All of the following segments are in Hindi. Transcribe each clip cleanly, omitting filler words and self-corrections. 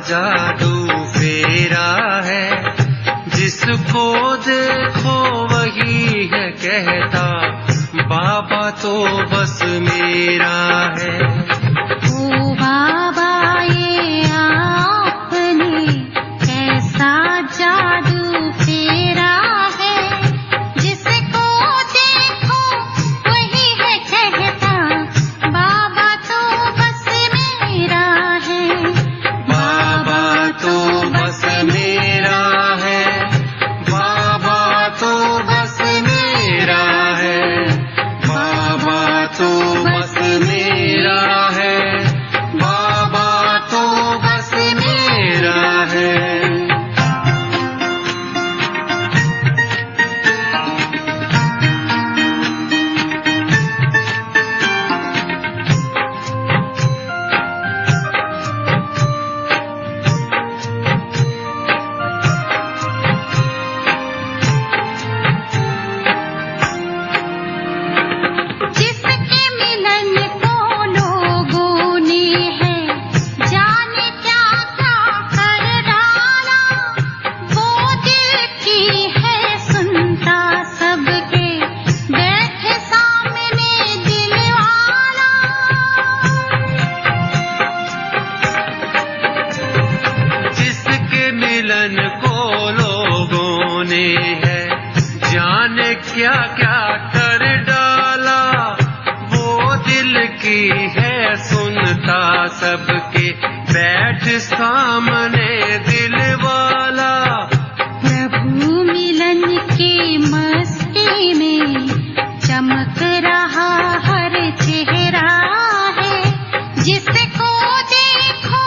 जादू फेरा है, जिसको देखो वही है कहता, बाबा तो बस मेरा है। ओ बाबा ये आपने कैसा जादू फेरा है, जिसको देखो वही है कहता, बाबा तो बस मेरा है। बाबा तो बस मेरा है, बाबा तो बस मेरा है, बाबा तो बस मेरा है, बाबा तो बस मेरा है। जिसके मिलन को लोगों ने है जाने क्या क्या कर डाला, वो दिल की है सुनता सबके, बैठे सामने दिल वाला। जिसके मिलन को लोगों ने है जाने क्या क्या कर डाला, वो दिल की है सुनता सबके, बैठ सामने दिल वाला। प्रभु मिलन की मस्ती में चमक रहा हर चेहरा है, जिसको देखो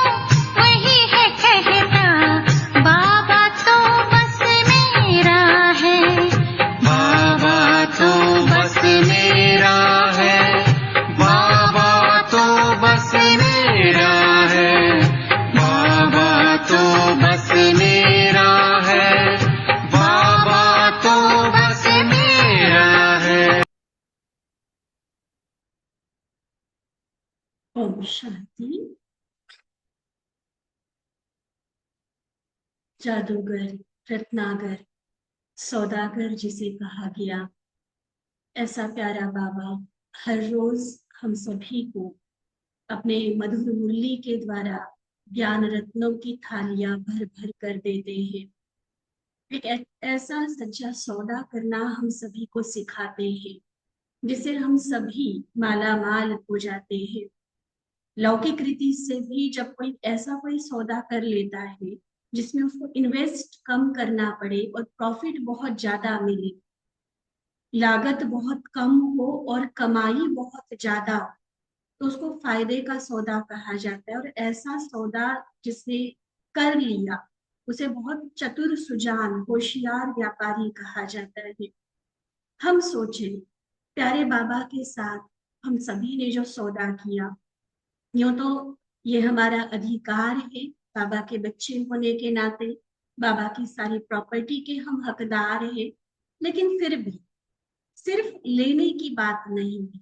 वही है कहता, बाबा तो बस मेरा है। बाबा तो बस मेरा है, बाबा तो बस मेरा है, बाबा तो बस मेरा है, बाबा तो बस मेरा है। ओम शांति। जादूगर, रत्नागर, सौदागर जिसे कहा गया, ऐसा प्यारा बाबा हर रोज हम सभी को अपने मधुर मुरली के द्वारा ज्ञान रत्नों की थालियां भर भर कर देते हैं। एक ऐसा सच्चा सौदा करना हम सभी को सिखाते हैं, जिससे हम सभी माला माल हो जाते हैं। लौकिक रीति से भी जब कोई ऐसा कोई सौदा कर लेता है जिसमें उसको इन्वेस्ट कम करना पड़े और प्रॉफिट बहुत ज्यादा मिले, लागत बहुत कम हो और कमाई बहुत ज्यादा हो, तो उसको फायदे का सौदा कहा जाता है। और ऐसा सौदा जिसने कर लिया उसे बहुत चतुर सुजान होशियार व्यापारी कहा जाता है। हम सोचें, प्यारे बाबा के साथ हम सभी ने जो सौदा किया, यूं तो ये हमारा अधिकार है, बाबा के बच्चे होने के नाते बाबा की सारी प्रॉपर्टी के हम हकदार हैं, लेकिन फिर भी सिर्फ लेने की बात नहीं है।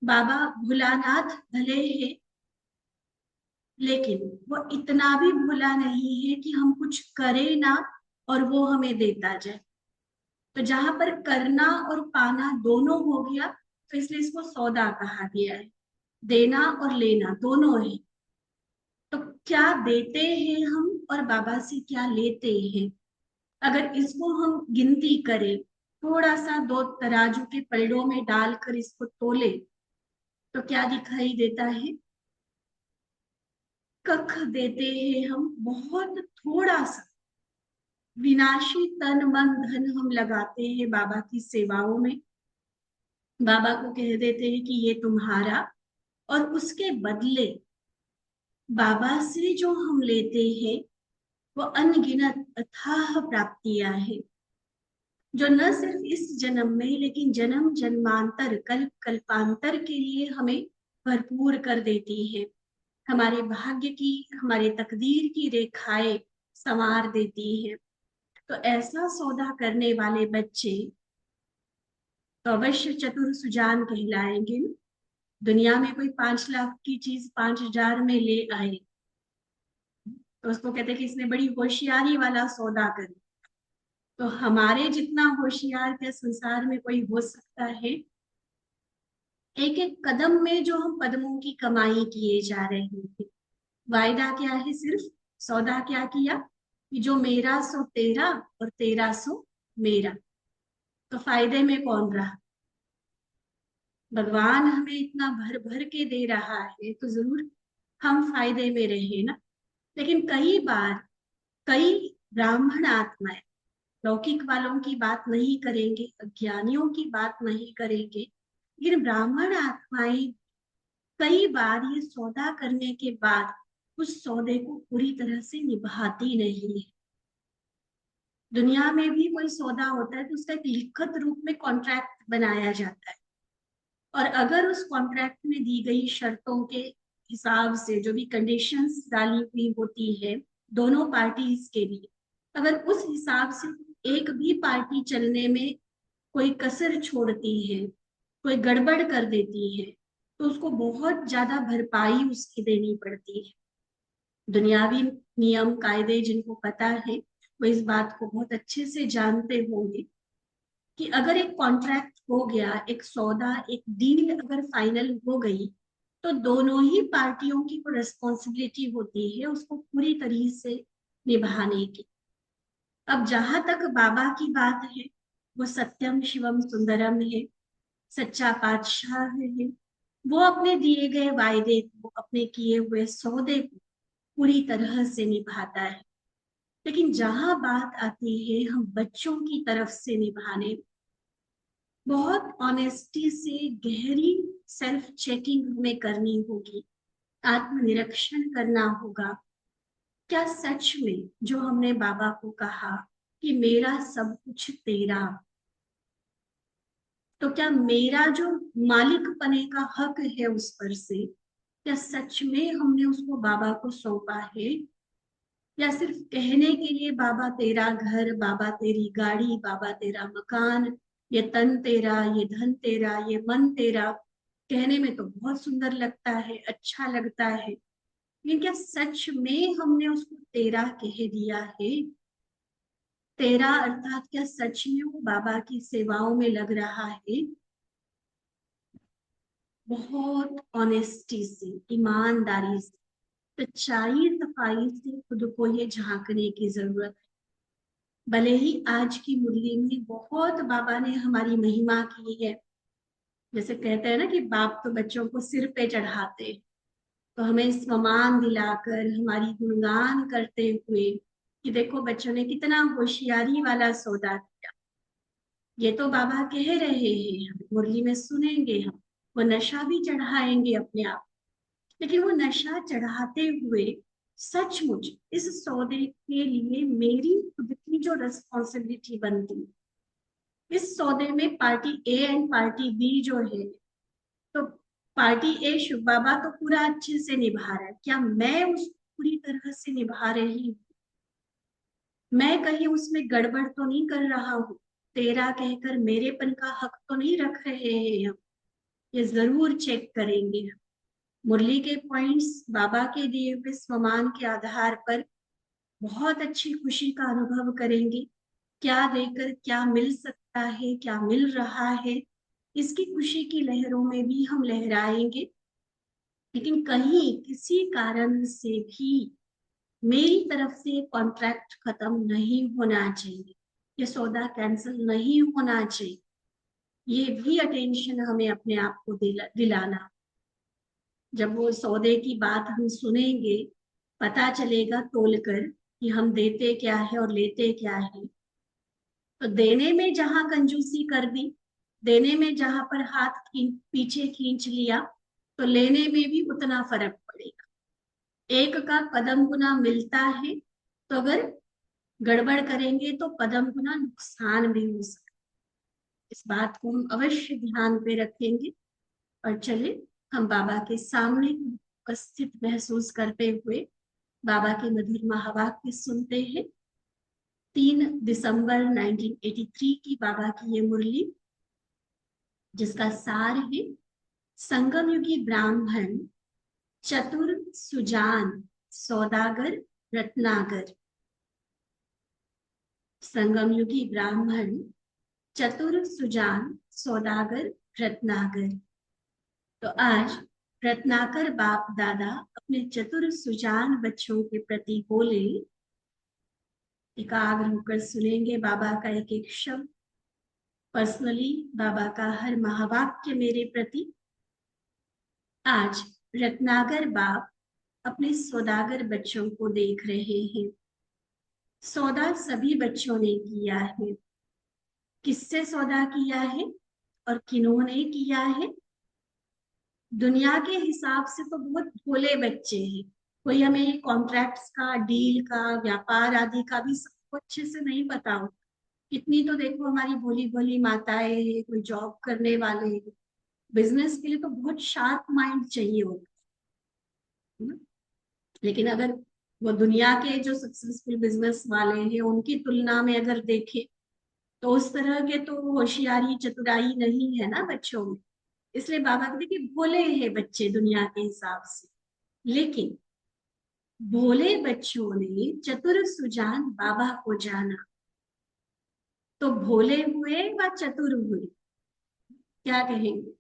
बाबा भोलानाथ भले है, लेकिन वो इतना भी भोला नहीं है कि हम कुछ करें ना और वो हमें देता जाए। तो जहां पर करना और पाना दोनों हो गया, तो इसलिए इसको सौदा कहा गया है। देना और लेना दोनों है। तो क्या देते हैं हम और बाबा से क्या लेते हैं, अगर इसको हम गिनती करें, थोड़ा सा दो तराजू के पलड़ों में डालकर इसको तोले, तो क्या दिखाई देता है? कख देते हैं हम, बहुत थोड़ा सा विनाशी तन मन धन हम लगाते हैं बाबा की सेवाओं में। बाबा को कह देते हैं कि ये तुम्हारा, और उसके बदले बाबा से जो हम लेते हैं वो अनगिनत अथाह प्राप्तियां हैं जो न सिर्फ इस जन्म में लेकिन जन्म जन्मांतर कल्प कल्पांतर के लिए हमें भरपूर कर देती है, हमारे भाग्य की, हमारे तकदीर की रेखाएं संवार देती है। तो ऐसा सौदा करने वाले बच्चे तो अवश्य चतुर सुजान कहलाएंगे न। दुनिया में कोई 5 लाख की चीज 5,000 में ले आए तो उसको कहते हैं कि इसने बड़ी होशियारी वाला सौदा कर। तो हमारे जितना होशियार क्या संसार में कोई हो सकता है? एक एक कदम में जो हम पद्मों की कमाई किए जा रहे हैं, वायदा क्या है? सिर्फ सौदा क्या किया कि जो मेरा सो तेरा और तेरा सो मेरा। तो फायदे में कौन रहा? भगवान हमें इतना भर भर के दे रहा है तो जरूर हम फायदे में रहे ना। लेकिन कई बार कई ब्राह्मण आत्माएं, लौकिक वालों की बात नहीं करेंगे, अज्ञानियों की बात नहीं करेंगे, लेकिन ब्राह्मण आत्माएं कई बार ये सौदा करने के बाद उस सौदे को पूरी तरह से निभाती नहीं है। दुनिया में भी कोई सौदा होता है तो उसका एक लिखित रूप में कॉन्ट्रैक्ट बनाया जाता है, और अगर उस कॉन्ट्रैक्ट में दी गई शर्तों के हिसाब से जो भी कंडीशंस डाली हुई होती है दोनों पार्टीज के लिए, अगर उस हिसाब से एक भी पार्टी चलने में कोई कसर छोड़ती है, कोई गड़बड़ कर देती है, तो उसको बहुत ज्यादा भरपाई उसकी देनी पड़ती है। दुनियावी नियम कायदे जिनको पता है वो इस बात को बहुत अच्छे से जानते होंगे कि अगर एक कॉन्ट्रैक्ट हो गया, एक सौदा, एक डील अगर फाइनल हो गई, तो दोनों ही पार्टियों की वो रिस्पॉन्सिबिलिटी होती है उसको पूरी तरीके से निभाने की। अब जहां तक बाबा की बात है, वो सत्यम शिवम सुंदरम है, सच्चा पातशाह है। वो अपने दिए गए वायदे को, अपने किए हुए सौदे को पूरी तरह से निभाता है। लेकिन जहां बात आती है हम बच्चों की तरफ से निभाने, बहुत ऑनेस्टी से गहरी सेल्फ चेकिंग हमें करनी होगी, आत्मनिरीक्षण करना होगा। क्या सच में जो हमने बाबा को कहा कि मेरा सब कुछ तेरा, तो क्या मेरा जो मालिक पने का हक है उस पर से, क्या सच में हमने उसको बाबा को सौंपा है? या सिर्फ कहने के लिए बाबा तेरा घर, बाबा तेरी गाड़ी, बाबा तेरा मकान, ये तन तेरा, ये धन तेरा, ये मन तेरा, कहने में तो बहुत सुंदर लगता है, अच्छा लगता है, लेकिन क्या सच में हमने उसको तेरा कह दिया है? तेरा अर्थात क्या सच में वो बाबा की सेवाओं में लग रहा है? बहुत ऑनेस्टी से, ईमानदारी से, सच्चाई सफाई से खुद को ये झांकने की जरूरत है। भले ही आज की मुरली में बहुत बाबा ने हमारी महिमा की है, जैसे कहते हैं ना कि बाप तो बच्चों को सिर पे चढ़ाते हैं, तो हमें स्वमान दिलाकर हमारी गुणगान करते हुए कि देखो बच्चों ने कितना होशियारी वाला सौदा किया। ये तो बाबा कह रहे हैं, हम मुरली में सुनेंगे, हम वो नशा भी चढ़ाएंगे अपने आप, लेकिन वो नशा चढ़ाते हुए सचमुच इस सौदे के लिए मेरी खुद की जो रिस्पॉन्सिबिलिटी बनती है, इस सौदे में party A and party B जो है, तो पार्टी ए शिव बाबा तो पूरा अच्छे से निभा रहा है, क्या मैं उसको पूरी तरह से निभा रही हूँ? मैं कहीं उसमें गड़बड़ तो नहीं कर रहा हूँ? तेरा कहकर मेरेपन का हक तो नहीं रख रहे हैं हम? ये जरूर चेक करेंगे। मुरली के पॉइंट्स बाबा के दिए हुए स्वमान के आधार पर बहुत अच्छी खुशी का अनुभव करेंगे। क्या देकर क्या मिल सकता है, क्या मिल रहा है, इसकी खुशी की लहरों में भी हम लहराएंगे। लेकिन कहीं किसी कारण से भी मेरी तरफ से कॉन्ट्रैक्ट खत्म नहीं होना चाहिए, ये सौदा कैंसिल नहीं होना चाहिए। ये भी अटेंशन हमें अपने आप को दिलाना। जब वो सौदे की बात हम सुनेंगे, पता चलेगा तोलकर कि हम देते क्या है और लेते क्या है। तो देने में जहां कंजूसी कर दी, देने में जहां पर हाथ पीछे खींच लिया, तो लेने में भी उतना फर्क पड़ेगा। एक का कदम गुना मिलता है, तो अगर गड़बड़ करेंगे तो पदम को ना नुकसान भी हो सकता है। इस बात को हम अवश्य ध्यान पे रखेंगे। और चले हम बाबा के सामने उपस्थित महसूस करते हुए बाबा के मधुर महावाक्य सुनते हैं। 3 दिसंबर 1983 की बाबा की ये मुरली, जिसका सार है, संगम युगी ब्राह्मण चतुर सुजान सौदागर रत्नागर। संगम युगी ब्राह्मण चतुर सुजान सौदागर रत्नागर। तो आज रत्नाकर बाप दादा अपने चतुर सुजान बच्चों के प्रति बोले। एकाग्र होकर सुनेंगे बाबा का एक एक शब्द। पर्सनली बाबा का हर महावाक्य मेरे प्रति। आज रत्नाकर बाप अपने सौदागर बच्चों को देख रहे हैं। सौदा सभी बच्चों ने किया है। किससे सौदा किया है और किन्होंने किया है? दुनिया के हिसाब से तो बहुत भोले बच्चे हैं। कोई हमें कॉन्ट्रैक्ट्स का, डील का, व्यापार आदि का भी सबको अच्छे से नहीं पता हो। कितनी तो देखो हमारी भोली भोली माताएं हैं, कोई जॉब करने वाले हैं। बिजनेस के लिए तो बहुत शार्प माइंड चाहिए होता है ना। लेकिन अगर वो दुनिया के जो सक्सेसफुल बिजनेस वाले हैं उनकी तुलना में अगर देखें तो उस तरह के तो होशियारी चतुराई नहीं है ना बच्चों में। इसलिए बाबा कहते कि भोले हैं बच्चे दुनिया के हिसाब से। लेकिन भोले बच्चों ने चतुर सुजान बाबा को जाना, तो भोले हुए व चतुर हुए। क्या कहेंगे?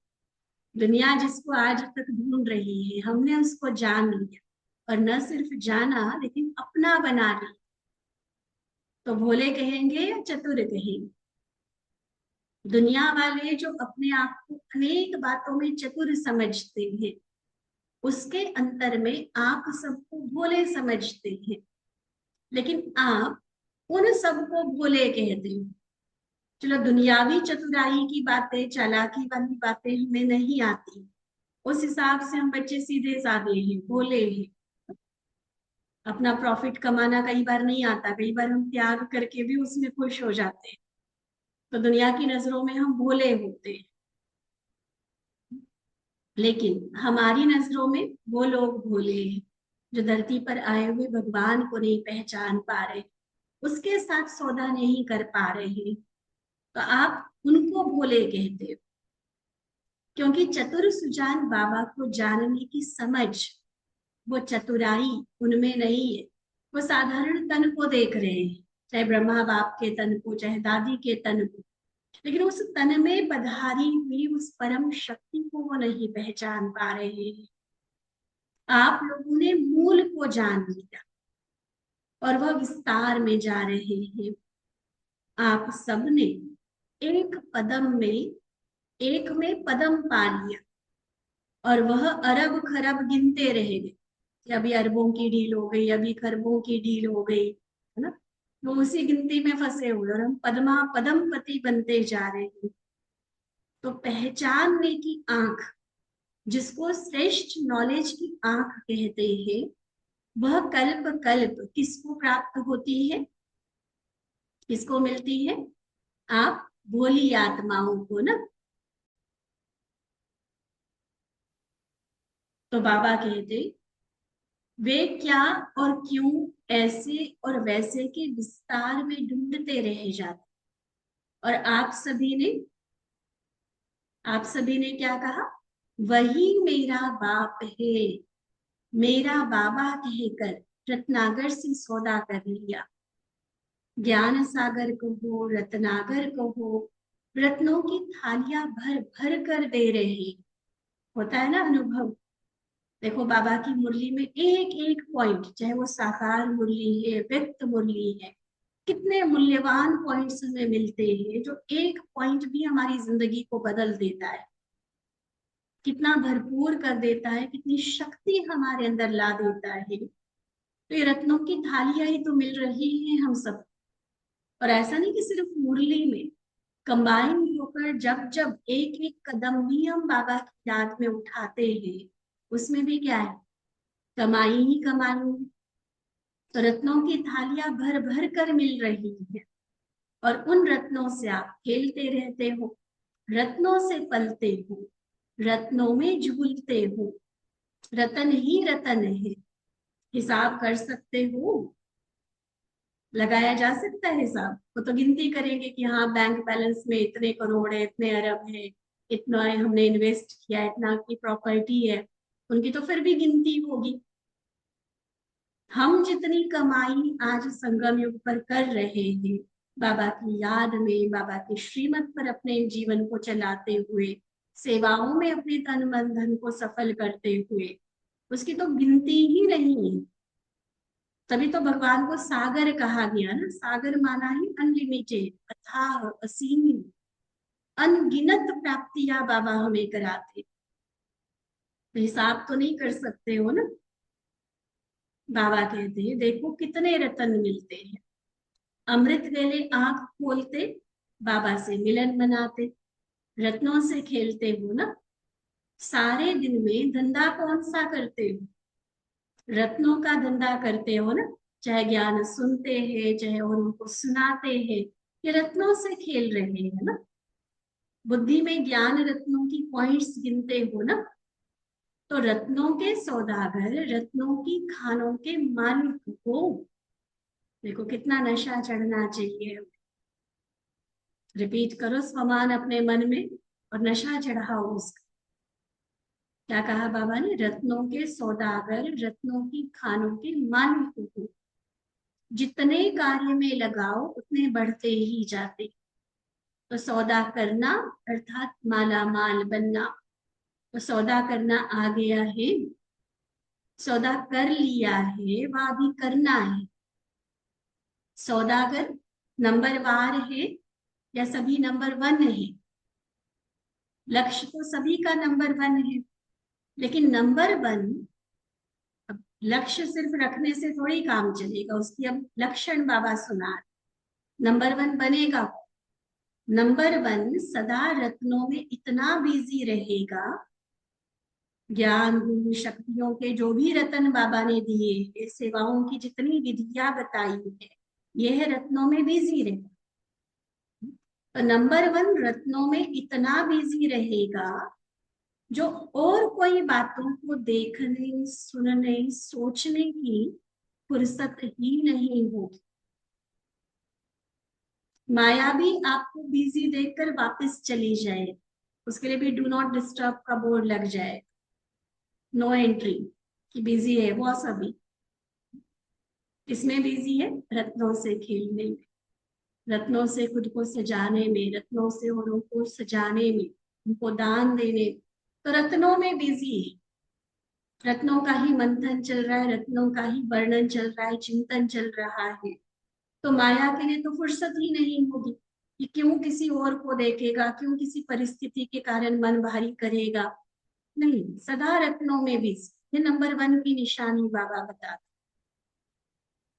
दुनिया जिसको आज तक ढूंढ रही है, हमने उसको जान लिया, और न सिर्फ जाना लेकिन अपना बना लिया। तो भोले कहेंगे या चतुर कहेंगे? दुनिया वाले जो अपने आप को अनेक बातों में चतुर समझते हैं, उसके अंतर में आप सबको भोले समझते हैं। लेकिन आप उन सबको भोले कहते हैं। चलो दुनियावी चतुराई की बातें, चालाकी वाली बातें हमें नहीं आती, उस हिसाब से हम बच्चे सीधे साधे हैं, भोले हैं। अपना प्रॉफिट कमाना कई बार नहीं आता, कई बार हम त्याग करके भी उसमें खुश हो जाते हैं। तो दुनिया की नजरों में हम भोले होते हैं। लेकिन हमारी नजरों में वो लोग भोले हैं जो धरती पर आए हुए भगवान को नहीं पहचान पा रहे, उसके साथ सौदा नहीं कर पा रहे। तो आप उनको भोले कहते हो, क्योंकि चतुर सुजान बाबा को जानने की समझ, वो चतुराई उनमें नहीं है। वो साधारण तन को देख रहे हैं, चाहे ब्रह्मा बाप के तन को, चाहे दादी के तन को, लेकिन उस तन में पधारी हुई उस परम शक्ति को वो नहीं पहचान पा रहे हैं। आप लोगों ने मूल को जान लिया और वह विस्तार में जा रहे हैं। आप सबने एक पदम में, एक में पदम पा लिया, और वह अरब खरब गिनते रह गए कि अभी अरबों की डील हो गई, अभी खरबों की डील हो गई, है ना। वो उसी गिनती में फंसे हुए और हम पद्मा पदमपति बनते जा रहे हैं। तो पहचानने की आंख, जिसको श्रेष्ठ नॉलेज की आंख कहते हैं, वह कल्प कल्प किसको प्राप्त होती है, किसको मिलती है? आप भोली आत्माओं को ना। तो बाबा कहते वे क्या और क्यों ऐसे और वैसे के विस्तार में ढूंढते रह जाते। और आप सभी ने क्या कहा? वही मेरा बाप है, मेरा बाबा कहकर रत्नागर से सौदा कर लिया। ज्ञान सागर को हो, रत्नागर को हो, रत्नों की थालियां भर भर कर दे रहे। होता है ना अनुभव। देखो बाबा की मुरली में एक एक पॉइंट, चाहे वो साकार मुरली है, व्यक्त मुरली है, कितने मूल्यवान पॉइंट्स हमें मिलते हैं, जो एक पॉइंट भी हमारी जिंदगी को बदल देता है, कितना भरपूर कर देता है, कितनी शक्ति हमारे अंदर ला देता है। तो ये रत्नों की थालियां ही तो मिल रही हैं हम सब। और ऐसा नहीं कि सिर्फ मुरली में, कंबाइन होकर जब जब एक एक कदम भी हम बाबा की याद में उठाते हैं, उसमें भी क्या है? कमाई ही कमाई है। तो रत्नों की थालियां भर भर कर मिल रही है और उन रत्नों से आप खेलते रहते हो, रत्नों से पलते हो, रत्नों में झूलते हो। रतन ही रतन है। हिसाब कर सकते हो, लगाया जा सकता है हिसाब। वो तो गिनती करेंगे कि हाँ बैंक बैलेंस में इतने करोड़ है, इतने अरब है, इतना हमने इन्वेस्ट किया, इतना की प्रॉपर्टी है, उनकी तो फिर भी गिनती होगी। हम जितनी कमाई आज संगम युग पर कर रहे हैं, बाबा की याद में, बाबा की श्रीमत पर अपने जीवन को चलाते हुए, सेवाओं में अपने तन मन धन को सफल करते हुए, उसकी तो गिनती ही नहीं है। तभी तो भगवान को सागर कहा गया ना। सागर माना ही अनलिमिटेड, अथाह, असीम, अनगिनत प्राप्तियां बाबा हमें कराते। तो हिसाब तो नहीं कर सकते हो ना। बाबा कहते हैं देखो कितने रतन मिलते हैं। अमृत वेले आंख खोलते बाबा से मिलन मनाते, रत्नों से खेलते हो ना। सारे दिन में धंधा कौन सा करते हो? रत्नों का धंधा करते हो ना। चाहे ज्ञान सुनते हैं, चाहे औरों को सुनाते हैं, ये रत्नों से खेल रहे हैं ना। बुद्धि में ज्ञान रत्नों की पॉइंट्स गिनते हो ना। तो रत्नों के सौदागर, रत्नों की खानों के मालिक हो। देखो कितना नशा चढ़ना चाहिए। रिपीट करो स्वमान अपने मन में और नशा चढ़ाओ उसका। क्या कहा बाबा ने? रत्नों के सौदागर, रत्नों की खानों के मालिक हो। जितने कार्य में लगाओ उतने बढ़ते ही जाते। तो सौदा करना अर्थात माला माल बनना। तो सौदा करना आ गया है, सौदा कर लिया है, वह अभी करना है। सौदागर नंबरवार है या सभी नंबर वन है? लक्ष्य तो सभी का नंबर वन है, लेकिन नंबर वन, अब लक्ष्य सिर्फ रखने से थोड़ी काम चलेगा, उसकी अब लक्षण बाबा सुना। नंबर वन बनेगा। नंबर वन सदा रत्नों में इतना बिजी रहेगा, ज्ञान गुण शक्तियों के जो भी रत्न बाबा ने दिए हैं, सेवाओं की जितनी विधियां बताई है, यह रत्नों में बिजी रहेगा। तो नंबर वन रत्नों में इतना बिजी रहेगा जो और कोई बातों को देखने, सुनने, सोचने की फुर्सत ही नहीं होगी। माया भी आपको बिजी देखकर वापस चली जाए, उसके लिए भी डू नॉट डिस्टर्ब का बोर्ड लग जाए, नो एंट्री, कि बिजी है वो सभी। किसमें बिजी है? रत्नों से खेलने में, रत्नों से खुद को सजाने में, रत्नों से औरों को सजाने में, उनको दान देने में। तो रत्नों में बिजी है। रत्नों का ही मंथन चल रहा है, रत्नों का ही वर्णन चल रहा है, चिंतन चल रहा है। तो माया के लिए तो फुर्सत ही नहीं होगी कि क्यों किसी और को देखेगा, क्यों किसी परिस्थिति के कारण मन भारी करेगा। नहीं, सदा रत्नों में बिजी। ये नंबर वन की निशानी बाबा बताते।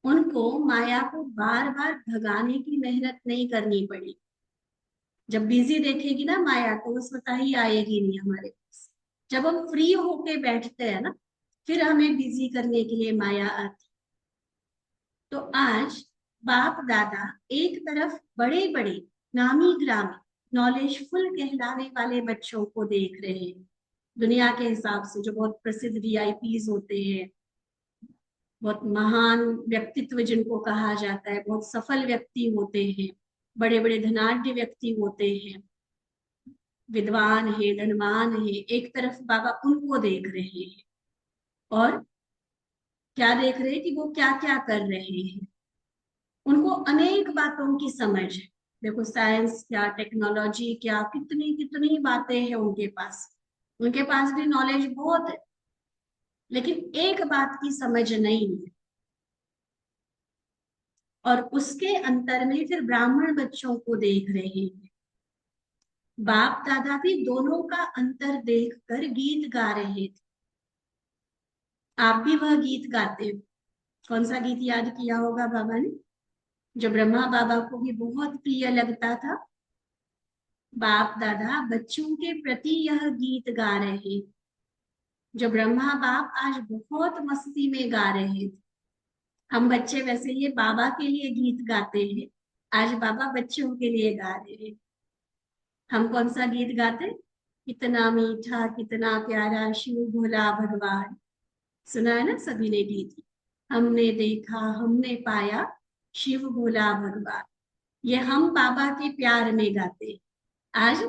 उनको माया को बार बार भगाने की मेहनत नहीं करनी पड़ी। जब बिजी देखेगी ना माया, तो वो स्वतः ही आएगी नहीं हमारे पास। जब हम फ्री होके बैठते हैं ना, फिर हमें बिजी करने के लिए माया आती। तो आज बाप दादा एक तरफ बड़े बड़े नामी ग्रामी नॉलेजफुल कहलाने वाले बच्चों को देख रहे हैं, दुनिया के हिसाब से जो बहुत प्रसिद्ध वीआईपीज होते हैं, बहुत महान व्यक्तित्व जिनको कहा जाता है, बहुत सफल व्यक्ति होते हैं, बड़े बड़े धनाढ्य व्यक्ति होते हैं, विद्वान है, धनवान है, एक तरफ बाबा उनको देख रहे हैं। और क्या देख रहे हैं? कि वो क्या क्या कर रहे हैं। उनको अनेक बातों की समझ है। देखो साइंस क्या, टेक्नोलॉजी क्या, कितनी कितनी बातें हैं उनके पास। उनके पास भी नॉलेज बहुत है, लेकिन एक बात की समझ नहीं है। और उसके अंतर में फिर ब्राह्मण बच्चों को देख रहे हैं। बाप दादा भी दोनों का अंतर देखकर गीत गा रहे थे। आप भी वह गीत गाते हो। कौन सा गीत याद किया होगा बाबा ने, जो ब्रह्मा बाबा को भी बहुत प्रिय लगता था? बाप दादा बच्चों के प्रति यह गीत गा रहे, जो ब्रह्मा बाप आज बहुत मस्ती में गा रहे थे। हम बच्चे वैसे ये बाबा के लिए गीत गाते हैं, आज बाबा बच्चों के लिए गा रहे हैं। हम कौन सा गीत गाते? कितना मीठा कितना प्यारा शिव भोला भगवान। सुना है ना सभी ने गीत? हमने देखा हमने पाया शिव भोला भगवान। ये हम बाबा के प्यार में गाते हैं। आज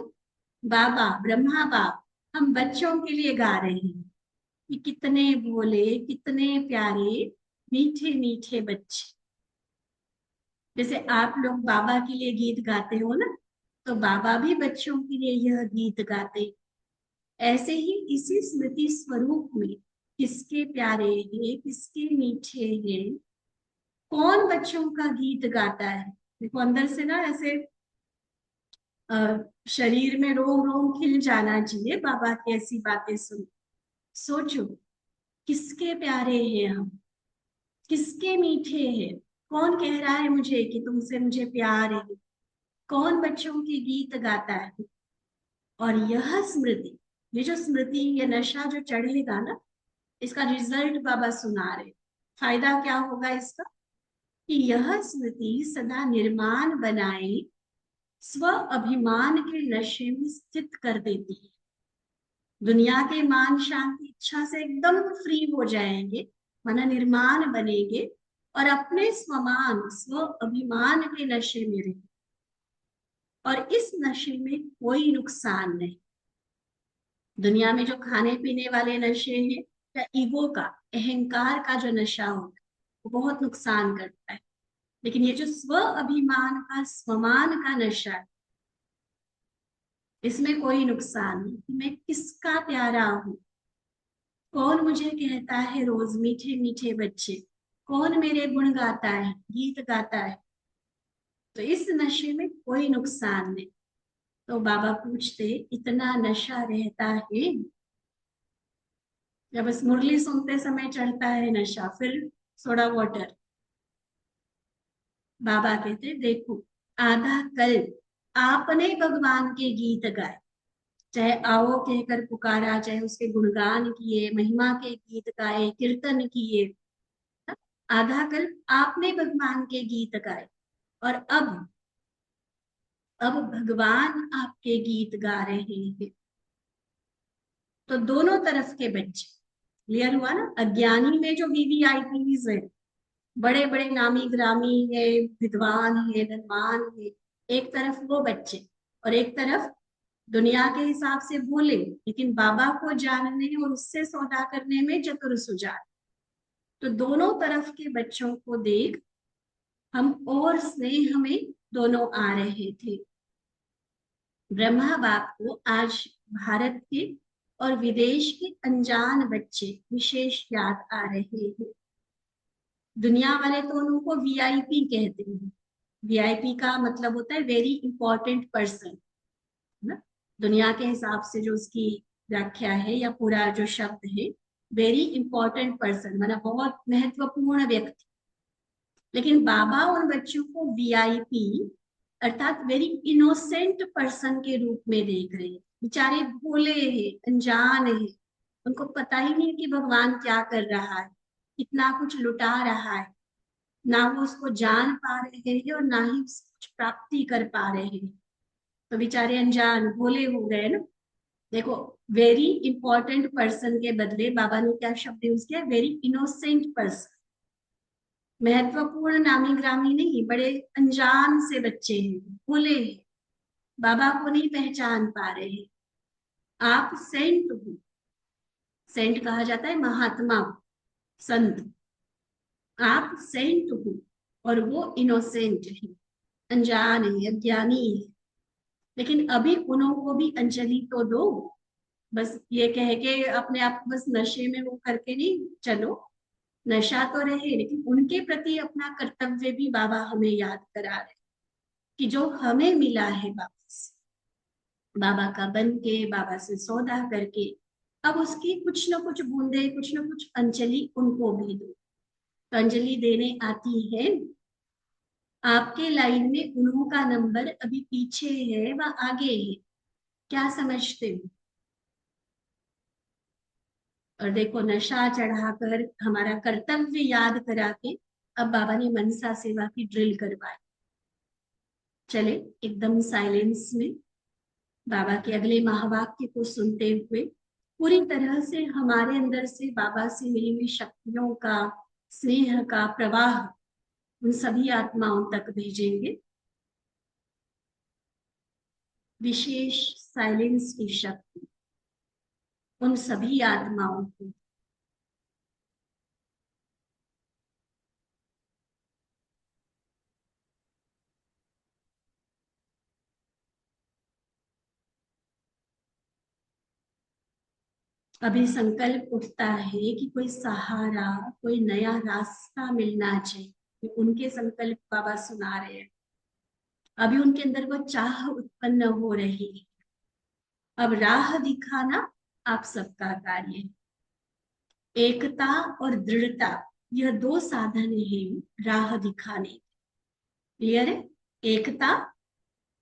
बाबा ब्रह्मा बाप हम बच्चों के लिए गा रहे हैं कि कितने भोले कितने प्यारे मीठे मीठे बच्चे। जैसे आप लोग बाबा के लिए गीत गाते हो ना, तो बाबा भी बच्चों के लिए यह गीत गाते। ऐसे ही इसी स्मृति स्वरूप में किसके प्यारे हैं किसके मीठे हैं, कौन बच्चों का गीत गाता है। देखो अंदर से ना ऐसे शरीर में रोम रोम खिल जाना चाहिए बाबा की ऐसी बातें सुन। सोचो किसके प्यारे हैं हम, किसके मीठे हैं। कौन कह रहा है मुझे कि तुमसे मुझे प्यार है? कौन बच्चों के गीत गाता है? और यह स्मृति, ये जो स्मृति ये नशा जो चढ़ेगा ना, इसका रिजल्ट बाबा सुना रहे। फायदा क्या होगा इसका? कि यह स्मृति सदा निर्माण बनाए स्व अभिमान के नशे में स्थित कर देती है। दुनिया के मान शांति इच्छा से एकदम फ्री हो जाएंगे, माना निर्माण बनेंगे और अपने स्वमान स्व अभिमान के नशे में रहेंगे। और इस नशे में कोई नुकसान नहीं। दुनिया में जो खाने पीने वाले नशे हैं या ईगो का अहंकार का जो नशा होता है वो बहुत नुकसान करता है, लेकिन ये जो स्व अभिमान का स्वमान का नशा है इसमें कोई नुकसान नहीं। कि मैं किसका प्यारा हूँ, कौन मुझे कहता है रोज मीठे मीठे बच्चे, कौन मेरे गुण गाता है गीत गाता है। तो इस नशे में कोई नुकसान नहीं। तो बाबा पूछते इतना नशा रहता है, या बस मुरली सुनते समय चढ़ता है नशा, फिर सोडा वाटर। बाबा कहते देखो आधा कल आपने भगवान के गीत गाए, चाहे आओ कहकर पुकारा, चाहे उसके गुणगान किए, महिमा के गीत गाए, कीर्तन किए। आधा कल आपने भगवान के गीत गाए और अब भगवान आपके गीत गा रहे हैं। तो दोनों तरफ के बच्चे क्लियर हुआ ना। अज्ञानी में जो वीवीआईपीज है, बड़े बड़े नामी ग्रामी है, विद्वान है, धनवान है, एक तरफ वो बच्चे और एक तरफ दुनिया के हिसाब से भोले लेकिन बाबा को जानने और उससे सौदा करने में चतुर सुजान। तो दोनों तरफ के बच्चों को देख हम और स्नेह में दोनों आ रहे थे। ब्रह्मा बाप को आज भारत के और विदेश के अनजान बच्चे विशेष याद आ रहे हैं। दुनिया वाले तो उनको वीआईपी कहते हैं। वीआईपी का मतलब होता है वेरी इंपॉर्टेंट पर्सन ना, दुनिया के हिसाब से जो उसकी व्याख्या है या पूरा जो शब्द है, वेरी इंपॉर्टेंट पर्सन मतलब बहुत महत्वपूर्ण व्यक्ति। लेकिन बाबा उन बच्चों को वीआईपी अर्थात वेरी इनोसेंट पर्सन के रूप में देख रहे हैं। बेचारे भोले हैं, अनजान है, उनको पता ही नहीं कि भगवान क्या कर रहा है, कितना कुछ लुटा रहा है। ना वो उसको जान पा रहे हैं और ना ही उसकी प्राप्ति कर पा रहे हैं। तो बेचारे अनजान भोले हो गए ना। देखो वेरी इंपॉर्टेंट पर्सन के बदले बाबा ने क्या शब्द यूज किया? Very innocent person. महत्वपूर्ण नामी ग्रामी नहीं, बड़े अनजान से बच्चे हैं, भोले हैं, बाबा को नहीं पहचान पा रहे हैं। आप सेंट हो, सेंट कहा जाता है महात्मा संत। आप सेंट हो और वो इनोसेंट है, अनजान है, अज्ञानी है। लेकिन अभी उन्हों को भी अंजलि तो दो। बस ये कह के अपने आप को बस नशे में वो करके नहीं चलो। नशा तो रहे लेकिन उनके प्रति अपना कर्तव्य भी बाबा हमें याद करा रहे कि जो हमें मिला है बाबा से, बाबा का बन के, बाबा से सौदा करके, अब उसकी कुछ न कुछ बूंदे, कुछ न कुछ अंजलि उनको भी दो। तो अंजलि देने आती है। आपके लाइन में उन्हों का नंबर अभी पीछे है व आगे है, क्या समझते हो? और देखो नशा चढ़ाकर हमारा कर्तव्य याद करा के अब बाबा ने मनसा सेवा की ड्रिल करवाई। चले एकदम साइलेंस में बाबा के अगले महावाक्य को सुनते हुए पूरी तरह से हमारे अंदर से बाबा से मिली हुई शक्तियों का, स्नेह का प्रवाह उन सभी आत्माओं तक भेजेंगे। विशेष साइलेंस की शक्ति उन सभी आत्माओं को अभी संकल्प उठता है कि कोई सहारा, कोई नया रास्ता मिलना चाहिए। उनके संकल्प बाबा सुना रहे हैं। अभी उनके अंदर वो चाह उत्पन्न हो रही है। अब राह दिखाना आप सबका कार्य है। एकता और दृढ़ता यह दो साधन हैं राह दिखाने। क्लियर है? एकता,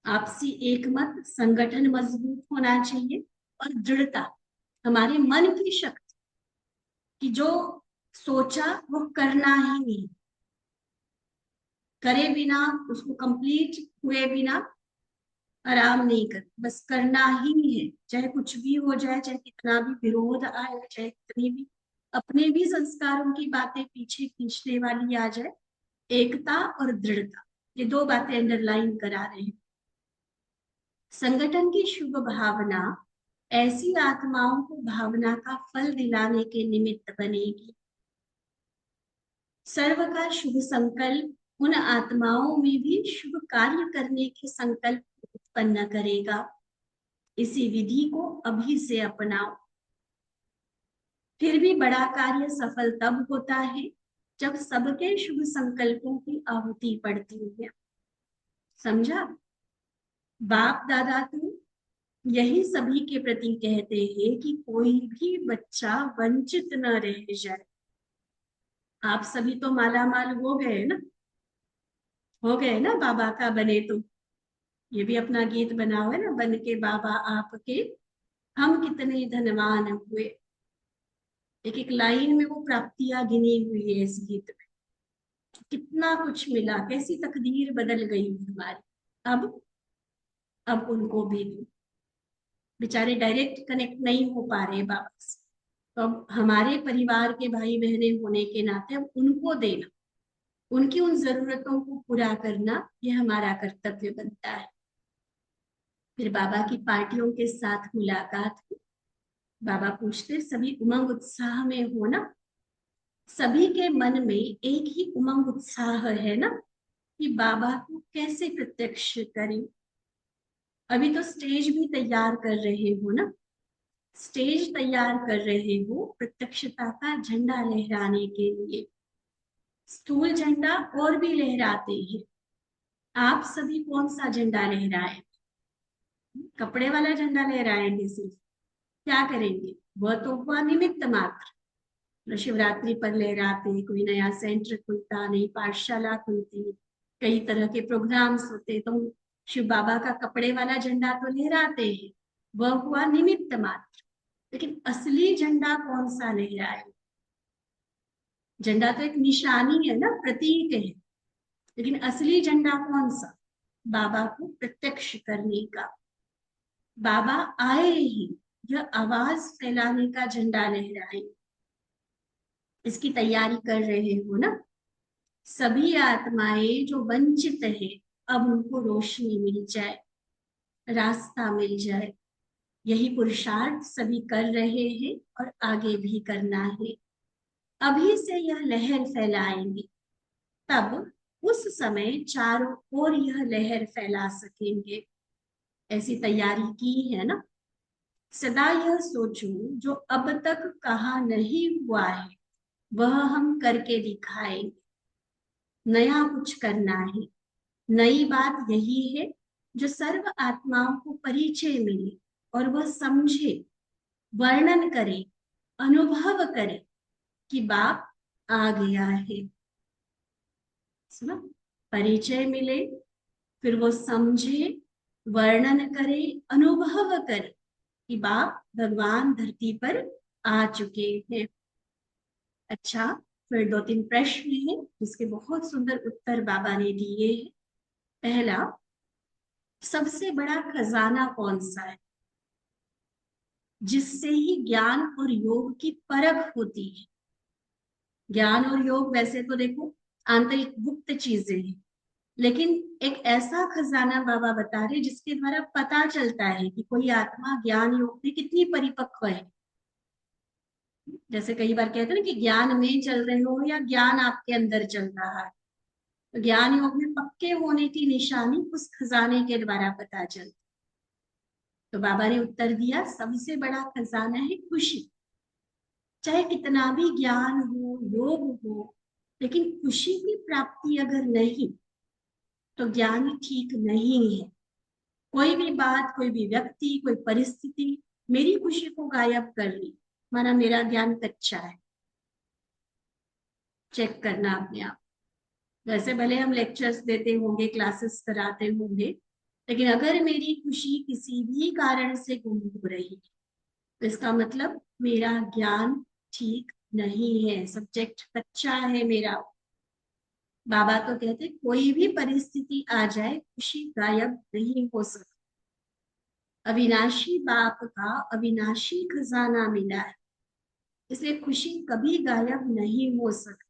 आपसी एकमत, संगठन मजबूत होना चाहिए, और दृढ़ता हमारे मन की शक्ति कि जो सोचा वो करना ही नहीं, करे बिना, उसको कंप्लीट हुए बिना आराम नहीं कर, बस करना ही है। चाहे कुछ भी हो जाए, चाहे कितना भी विरोध आए, चाहे कितनी भी अपने भी संस्कारों की बातें पीछे खींचने वाली आ जाए, एकता और दृढ़ता ये दो बातें अंडरलाइन करा रहे हैं। संगठन की शुभ भावना ऐसी आत्माओं को भावना का फल दिलाने के निमित्त बनेगी। सर्व का शुभ संकल्प उन आत्माओं में भी शुभ कार्य करने के संकल्प उत्पन्न करेगा। इसी विधि को अभी से अपनाओ। फिर भी बड़ा कार्य सफल तब होता है जब सबके शुभ संकल्पों की आहुति पड़ती है। समझा? बाप दादा तो यही सभी के प्रति कहते हैं कि कोई भी बच्चा वंचित न रह जाए। आप सभी तो माला माल हो गए ना, हो गए ना बाबा का बने तो। ये भी अपना गीत बना हुआ है ना, बन के बाबा आपके हम कितने धनवान हुए। एक एक लाइन में वो प्राप्तियां गिनी हुई है इस गीत में। कितना कुछ मिला, कैसी तकदीर बदल गई हमारी। अब उनको भी दो। बेचारे डायरेक्ट कनेक्ट नहीं हो पा रहे बाबा से, तो अब हमारे परिवार के भाई बहने होने के नाते अब उनको देना, उनकी उन जरूरतों को पूरा करना, ये हमारा कर्तव्य बनता है। फिर बाबा की पार्टियों के साथ मुलाकात हुई। बाबा पूछते, सभी उमंग उत्साह में हो ना? सभी के मन में एक ही उमंग उत्साह है ना कि बाबा को कैसे प्रत्यक्ष करें। अभी तो स्टेज भी तैयार कर रहे हो ना, स्टेज तैयार कर रहे हो प्रत्यक्षता का झंडा लहराने के लिए। स्थूल झंडा और भी लहराते हैं। आप सभी कौन सा झंडा लहराए? कपड़े वाला झंडा लहराएंगे सिर्फ? क्या करेंगे? वह तो हुआ निमित्त मात्र। शिवरात्रि पर लहराते, कोई नया सेंटर खुलता, नई पाठशाला खुलती, कई तरह के प्रोग्राम्स होते, तो शिव बाबा का कपड़े वाला झंडा तो लहराते हैं, वह हुआ निमित्त मात्र। लेकिन असली झंडा कौन सा लहराए? झंडा तो एक निशानी है ना, प्रतीक है, लेकिन असली झंडा कौन सा? बाबा को प्रत्यक्ष करने का। बाबा आए ही यह आवाज फैलाने का झंडा लहराए, इसकी तैयारी कर रहे हो ना? सभी आत्माएं जो वंचित है, अब उनको रोशनी मिल जाए, रास्ता मिल जाए। यही पुरुषार्थ सभी कर रहे हैं और आगे भी करना है। अभी से यह लहर फैलाएंगे, तब उस समय चारों ओर यह लहर फैला सकेंगे। ऐसी तैयारी की है ना? सदा यह सोचो, जो अब तक कहा नहीं हुआ है वह हम करके दिखाएंगे। नया कुछ करना है। नई बात यही है जो सर्व आत्माओं को परिचय मिले और वह समझे, वर्णन करे, अनुभव करे कि बाप आ गया है। सुनो, परिचय मिले, फिर वो समझे, वर्णन करे, अनुभव करे कि बाप भगवान धरती पर आ चुके हैं। अच्छा, फिर 2-3 प्रश्न हैं जिसके बहुत सुंदर उत्तर बाबा ने दिए हैं। पहला, सबसे बड़ा खजाना कौन सा है जिससे ही ज्ञान और योग की परख होती है? ज्ञान और योग वैसे तो देखो आंतरिक गुप्त चीजें हैं, लेकिन एक ऐसा खजाना बाबा बता रहे जिसके द्वारा पता चलता है कि कोई आत्मा ज्ञान योग में कितनी परिपक्व है। जैसे कई बार कहते हैं ना कि ज्ञान में चल रहे हो या ज्ञान आपके अंदर चल रहा है, तो ज्ञान योग में पक्के होने की निशानी उस खजाने के द्वारा पता चलती। तो बाबा ने उत्तर दिया, सबसे बड़ा खजाना है खुशी। चाहे कितना भी ज्ञान हो, योग हो, लेकिन खुशी की प्राप्ति अगर नहीं तो ज्ञान ठीक नहीं है। कोई भी बात, कोई भी व्यक्ति, कोई परिस्थिति मेरी खुशी को गायब कर ली, माना मेरा ज्ञान कच्चा है। चेक करना अपने आप। वैसे भले हम लेक्चर्स देते होंगे, क्लासेस कराते होंगे, लेकिन अगर मेरी खुशी किसी भी कारण से गुम हो रही है तो इसका मतलब मेरा ज्ञान ठीक नहीं है, सब्जेक्ट कच्चा है मेरा। बाबा तो कहते कोई भी परिस्थिति आ जाए खुशी गायब नहीं हो सकती। अविनाशी बाप का अविनाशी खजाना मिला है, इसलिए खुशी कभी गायब नहीं हो सकती।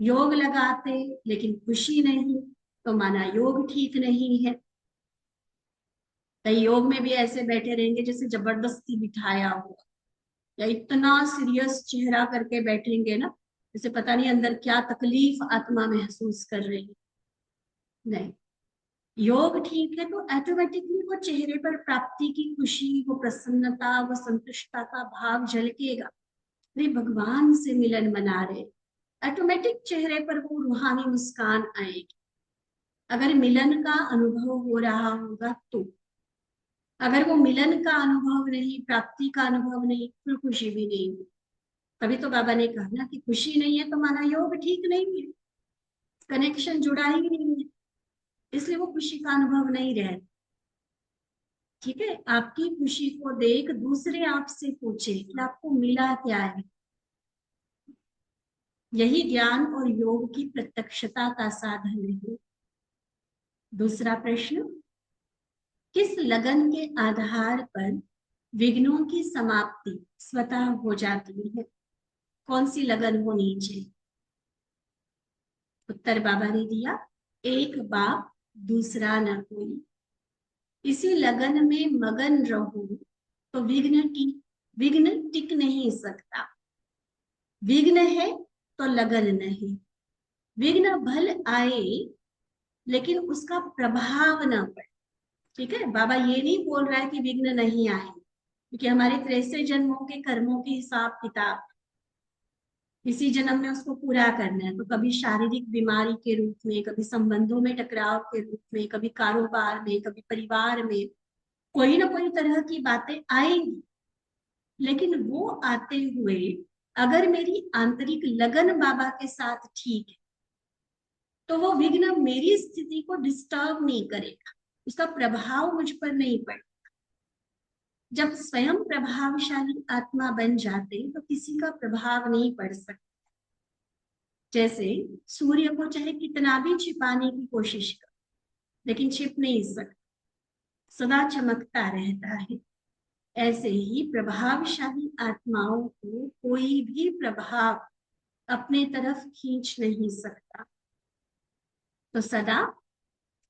योग लगाते लेकिन खुशी नहीं तो माना योग ठीक नहीं है। कई योग में भी ऐसे बैठे रहेंगे जैसे जबरदस्ती बिठाया हुआ, या इतना सीरियस चेहरा करके बैठेंगे ना जैसे पता नहीं अंदर क्या तकलीफ आत्मा महसूस कर रही है। नहीं, योग ठीक है तो ऑटोमेटिकली वो चेहरे पर प्राप्ति की खुशी, वो प्रसन्नता, वो संतुष्टता का भाव झलकेगा। वे भगवान से मिलन मना रहे, ऑटोमेटिक चेहरे पर वो रूहानी मुस्कान आएगी। अगर मिलन का अनुभव हो रहा होगा तो, अगर वो मिलन का अनुभव नहीं, प्राप्ति का अनुभव नहीं, फिर खुशी भी नहीं होगी। तभी तो बाबा ने कहा ना कि खुशी नहीं है तो माना योग ठीक नहीं है, कनेक्शन जुड़ा ही नहीं है, इसलिए वो खुशी का अनुभव नहीं रहता। ठीक है, आपकी खुशी को देख दूसरे आपसे पूछे कि आपको मिला क्या है। यही ज्ञान और योग की प्रत्यक्षता का साधन है। दूसरा प्रश्न, किस लगन के आधार पर विघ्नों की समाप्ति स्वतः हो जाती है? कौन सी लगन होनी चाहिए? उत्तर बाबा ने दिया, एक बाप दूसरा न कोई। इसी लगन में मगन रहो तो विघ्न टिक नहीं सकता। विघ्न है तो लगन नहीं। विघ्न भल आए लेकिन उसका प्रभाव न पड़े। ठीक है, बाबा ये नहीं बोल रहा है कि विघ्न नहीं आए, क्योंकि हमारे 63 जन्मों के कर्मों के हिसाब किताब इसी जन्म में उसको पूरा करना है। तो कभी शारीरिक बीमारी के रूप में, कभी संबंधों में टकराव के रूप में, कभी कारोबार में, कभी परिवार में, कोई ना कोई तरह की बातें आएंगी। लेकिन वो आते हुए अगर मेरी आंतरिक लगन बाबा के साथ ठीक है तो वो विघ्न मेरी स्थिति को डिस्टर्ब नहीं करेगा, उसका प्रभाव मुझ पर नहीं पड़ेगा। जब स्वयं प्रभावशाली आत्मा बन जाते तो किसी का प्रभाव नहीं पड़ सकता। जैसे सूर्य को चाहे कितना भी छिपाने की कोशिश कर, लेकिन छिप नहीं सकता, सदा चमकता रहता है। ऐसे ही प्रभावशाली आत्माओं को कोई भी प्रभाव अपने तरफ खींच नहीं सकता। तो सदा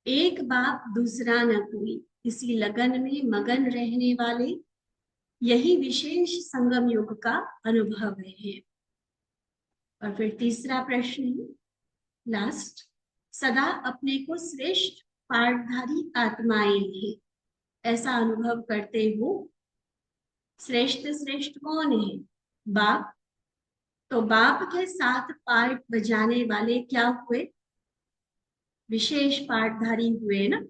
एक बाप दूसरा न कोई, इसी लगन में मगन रहने वाले यही विशेष संगम युग का अनुभव है। और फिर तीसरा प्रश्न, लास्ट, सदा अपने को श्रेष्ठ पाठधारी आत्माएं हैं ऐसा अनुभव करते हो। श्रेष्ठ कौन है? बाप। तो बाप के साथ पाठ बजाने वाले क्या हुए? विशेष पाठधारी हुए ना।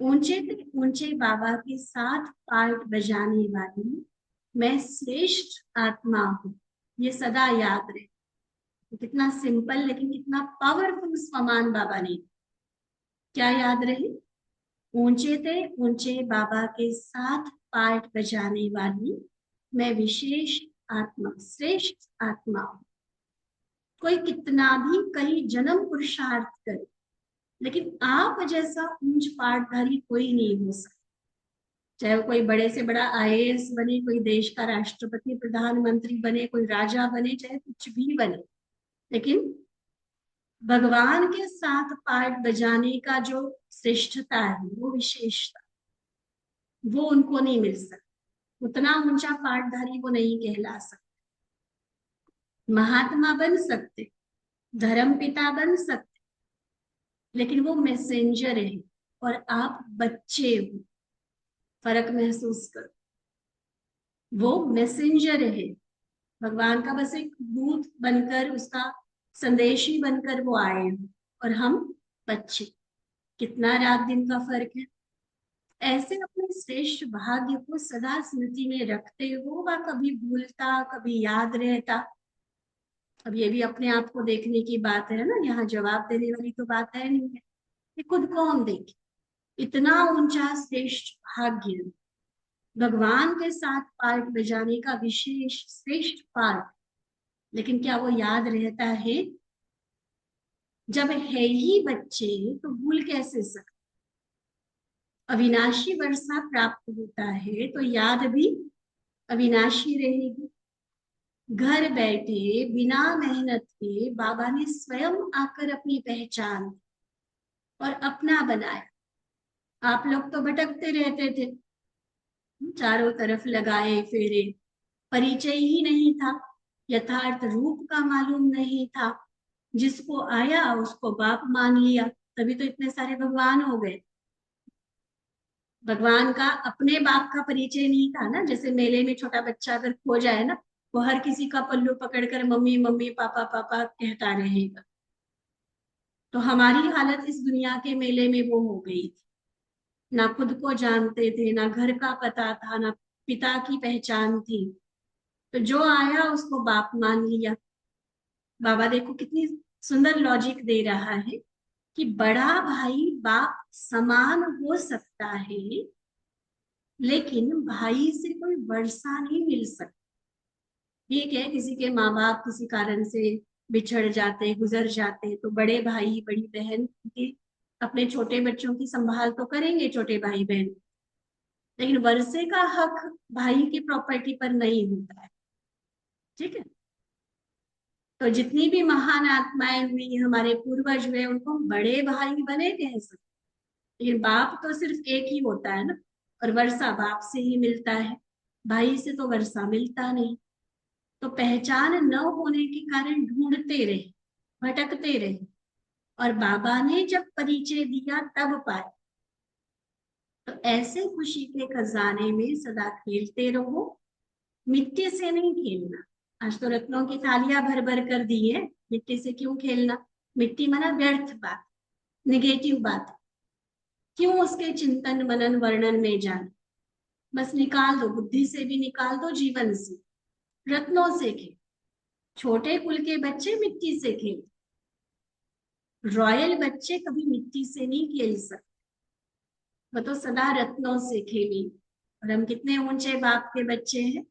ऊंचे से ऊंचे बाबा के साथ पाठ बजाने वाली मैं श्रेष्ठ आत्मा हूं, ये सदा याद रहे। कितना सिंपल लेकिन कितना पावरफुल स्वमान बाबा ने। क्या याद रहे? ऊंचे थे ऊंचे बाबा के साथ पाठ बजाने वाली मैं विशेष आत्मा, श्रेष्ठ आत्मा हूं। कोई कितना भी कई जन्म पुरुषार्थ करे, लेकिन आप जैसा ऊंच पाठधारी कोई नहीं हो सकता। चाहे वो कोई बड़े से बड़ा आईएएस बने, कोई देश का राष्ट्रपति प्रधानमंत्री बने, कोई राजा बने, चाहे कुछ भी बने, लेकिन भगवान के साथ पाठ बजाने का जो श्रेष्ठता है, वो विशेषता, वो उनको नहीं मिल सकती। उतना ऊंचा पाठधारी वो नहीं कहला सकते। महात्मा बन सकते, धर्म पिता बन सकते, लेकिन वो मैसेंजर है और आप बच्चे हो। फर्क महसूस करो, वो मैसेंजर है, भगवान का बस एक दूत बनकर, उसका संदेशी बनकर वो आए हो, और हम बच्चे। कितना रात दिन का फर्क है। ऐसे अपने श्रेष्ठ भाग्य को सदा स्मृति में रखते हो, वह कभी भूलता कभी याद रहता। अब ये भी अपने आप को देखने की बात है ना, यहाँ जवाब देने वाली तो बात है नहीं है, ये खुद को हम देखें। इतना ऊंचा श्रेष्ठ भाग्य, भगवान के साथ पार्ट बजाने का विशेष श्रेष्ठ पार्ट, लेकिन क्या वो याद रहता है? जब है ही बच्चे तो भूल कैसे सकते। अविनाशी वर्षा प्राप्त होता है तो याद भी अविनाशी रहेगी। घर बैठे बिना मेहनत के बाबा ने स्वयं आकर अपनी पहचान और अपना बनाया। आप लोग तो भटकते रहते थे, चारों तरफ लगाए फेरे, परिचय ही नहीं था, यथार्थ रूप का मालूम नहीं था। जिसको आया उसको बाप मान लिया, तभी तो इतने सारे भगवान हो गए। भगवान का अपने बाप का परिचय नहीं था ना। जैसे मेले में छोटा बच्चा अगर खो जाए ना, वो हर किसी का पल्लू पकड़कर मम्मी मम्मी पापा पापा कहता रहेगा। तो हमारी हालत इस दुनिया के मेले में वो हो गई थी। ना खुद को जानते थे, ना घर का पता था, ना पिता की पहचान थी। तो जो आया उसको बाप मान लिया। बाबा देखो कितनी सुंदर लॉजिक दे रहा है कि बड़ा भाई बाप समान हो सकता है, लेकिन भाई से कोई वर्षा नहीं मिल सकती। ठीक है, किसी के माँ बाप किसी कारण से बिछड़ जाते, गुजर जाते, तो बड़े भाई बड़ी बहन के अपने छोटे बच्चों की संभाल तो करेंगे, छोटे भाई बहन, लेकिन वर्षे का हक भाई की प्रॉपर्टी पर नहीं होता है। ठीक है, तो जितनी भी महान आत्माएं हुई, हमारे पूर्वज हुए, उनको हम बड़े भाई बने कह सकते, लेकिन बाप तो सिर्फ एक ही होता है ना, और वर्षा बाप से ही मिलता है, भाई से तो वर्षा मिलता नहीं। तो पहचान न होने के कारण ढूंढते रहे, भटकते रहे, और बाबा ने जब परिचय दिया तब पाए। तो ऐसे खुशी के खजाने में सदा खेलते रहो, मिट्टी से नहीं खेलना। आज तो रत्नों की थालियां भर भर कर दी है, मिट्टी से क्यों खेलना? मिट्टी माना व्यर्थ बात, निगेटिव बात, क्यों उसके चिंतन मनन वर्णन में जाना? बस निकाल दो, बुद्धि से भी निकाल दो, जीवन से, रत्नों से खेल। छोटे कुल के बच्चे मिट्टी से खेल, रॉयल बच्चे कभी मिट्टी से नहीं खेल सकते, वो तो सदा रत्नों से खेली। और हम कितने ऊंचे बाप के बच्चे हैं,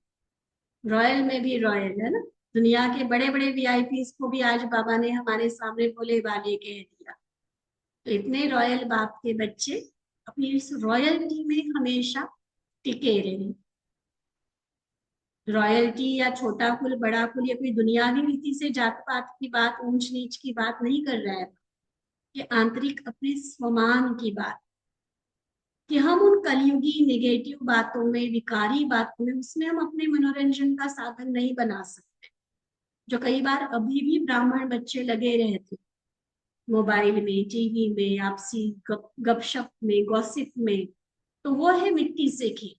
रॉयल में भी रॉयल है ना। दुनिया के बड़े बड़े वीआईपीस को भी आज बाबा ने हमारे सामने भोले भाले कह दिया। तो इतने रॉयल बाप के बच्चे अपनी इस रॉयल्टी में हमेशा टिके रहे। रॉयल्टी या छोटा कुल बड़ा कुल, या कोई दुनियावी रीति से जात पात की बात, ऊंच नीच की बात नहीं कर रहा है। ये आंतरिक अपने स्वमान की बात, कि हम उन कलयुगी नेगेटिव बातों में, विकारी बातों में, उसमें हम अपने मनोरंजन का साधन नहीं बना सकते। जो कई बार अभी भी ब्राह्मण बच्चे लगे रहते मोबाइल में, टीवी में, आपसी गपशप में, गॉसिप में, तो वो है मिट्टी से खेल।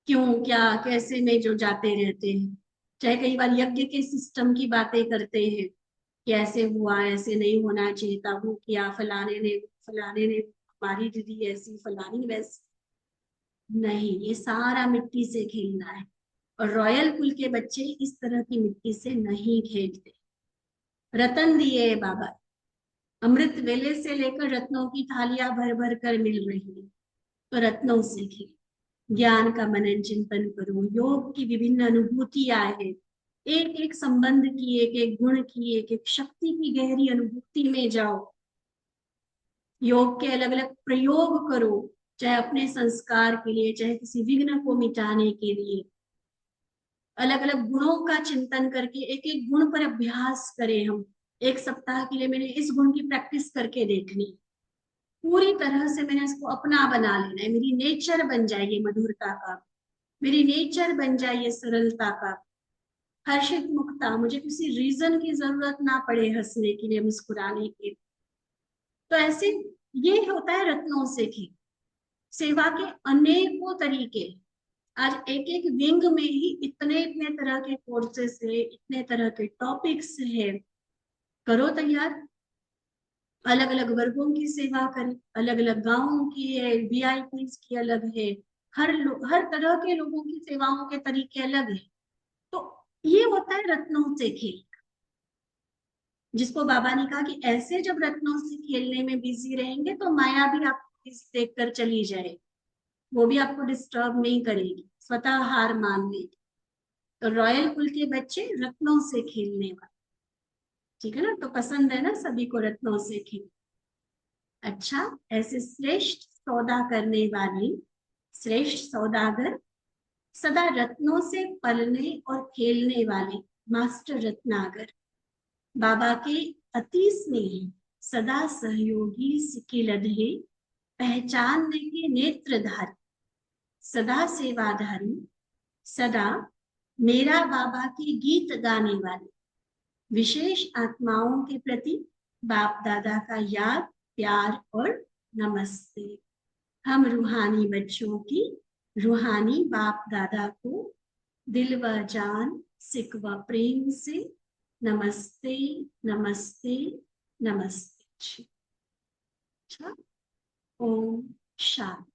क्यों क्या कैसे में जो जाते रहते हैं। चाहे कई बार यज्ञ के सिस्टम की बातें करते हैं कि ऐसे हुआ, ऐसे नहीं होना चाहिए था, वो किया, फलाने ने हमारी दीदी ऐसी, फलानी वैसी। नहीं, ये सारा मिट्टी से खेलना है, और रॉयल कुल के बच्चे इस तरह की मिट्टी से नहीं खेलते। रतन दिए बाबा, अमृत वेले से लेकर रत्नों की थालियां भर भर कर मिल रही है, तो रत्नों से खेल, ज्ञान का मनन चिंतन करो, योग की विभिन्न अनुभूतियां है, एक एक संबंध की, एक एक गुण की, एक एक शक्ति की गहरी अनुभूति में जाओ। योग के अलग अलग प्रयोग करो, चाहे अपने संस्कार के लिए, चाहे किसी विघ्न को मिटाने के लिए। अलग अलग गुणों का चिंतन करके एक एक गुण पर अभ्यास करें हम। एक सप्ताह के लिए मैंने इस गुण की प्रैक्टिस करके देखनी, पूरी तरह से मैंने इसको अपना बना लेना है, मेरी नेचर बन जाएगी मधुरता का, मेरी नेचर बन जाइए सरलता का, हर्षित मुक्ता, मुझे किसी रीजन की जरूरत ना पड़े हंसने के लिए, मुस्कुराने के। तो ऐसे ये होता है रत्नों से की सेवा के अनेकों तरीके। आज एक एक विंग में ही इतने इतने तरह के कोर्सेस है, इतने तरह के टॉपिक्स है। करो तैयार, अलग अलग वर्गों की सेवा करें, अलग अलग गांवों की है, वीआईपी की अलग है, हर तरह के लोगों की सेवाओं के तरीके अलग है। तो ये होता है रत्नों से खेल, जिसको बाबा ने कहा कि ऐसे जब रत्नों से खेलने में बिजी रहेंगे तो माया भी आपको देख कर चली जाए, वो भी आपको डिस्टर्ब नहीं करेगी, स्वतः हार मान लेगी। तो रॉयल कुल के बच्चे रत्नों से खेलने वाले, ठीक है ना? तो पसंद है ना सभी को रत्नों से खेल। अच्छा, ऐसे श्रेष्ठ सौदा करने वाले श्रेष्ठ सौदागर, सदा रत्नों से पलने और खेलने वाले मास्टर रत्नागर, बाबा के अति स्नेही सदा सहयोगी सिकिलधे, पहचानने के नेत्रधारी, सदा सेवाधारी, सदा मेरा बाबा के गीत गाने वाले, विशेष आत्माओं के प्रति बाप दादा का याद, प्यार और नमस्ते। हम रूहानी बच्चों की रूहानी बाप दादा को दिल व जान, सिक व प्रेम से नमस्ते नमस्ते नमस्ते। अच्छा, ओम शांति।